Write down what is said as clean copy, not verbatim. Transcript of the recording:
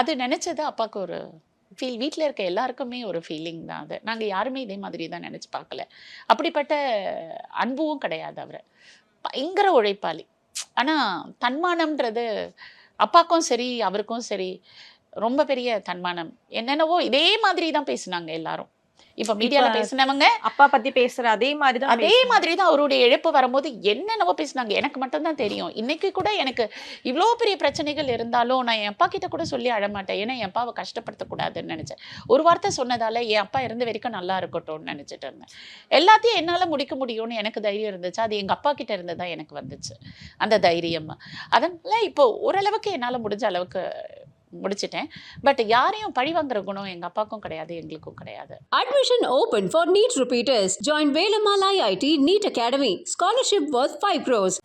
அது நினச்சது அப்பாவுக்கு ஒரு வீட்டில் இருக்க எல்லாருக்குமே ஒரு ஃபீலிங் தான் அது. நாங்கள் யாருமே இதே மாதிரி தான் நினச்சி பார்க்கல. அப்படிப்பட்ட அன்பும் கிடையாது அவர். பயங்கர உழைப்பாளி. ஆனால் தன்மானம்ன்றது அப்பாவுக்கும் சரி அவருக்கும் சரி ரொம்ப பெரிய தன்மானம். என்னென்னவோ இதே மாதிரி தான் பேசினாங்க எல்லாரும். இப்போ மீடியாவில் பேசினவங்க அப்பா பத்தி பேசுற அதே மாதிரி தான் அவருடைய இழப்பு வரும்போது என்னென்னவோ பேசினாங்க. எனக்கு மட்டும்தான் தெரியும். இன்னைக்கு கூட எனக்கு இவ்வளோ பெரிய பிரச்சனைகள் இருந்தாலும் நான் என் அப்பா கிட்ட கூட சொல்லி அழமாட்டேன். ஏன்னா என் அப்பாவை கஷ்டப்படுத்தக்கூடாதுன்னு நினச்சேன். ஒரு வார்த்தை சொன்னதால என் அப்பா இருந்த வரைக்கும் நல்லா இருக்கட்டும்னு நினச்சிட்டு இருந்தேன். எல்லாத்தையும் என்னால் முடிக்க முடியும்னு எனக்கு தைரியம் இருந்துச்சு. அது எங்கள் அப்பா கிட்ட இருந்து தான் எனக்கு வந்துச்சு அந்த தைரியம். அதனால இப்போ ஓரளவுக்கு என்னால் முடிஞ்ச அளவுக்கு முடிச்சிட்டேன். பட் யாரையும் பழி வாங்குற குணம் எங்க அப்பாவுக்கும் கிடையாது, எங்களுக்கும் கிடையாது. Admission open for NEET repeaters. Join Velamala IIT NEET Academy. Scholarship worth 5 crores.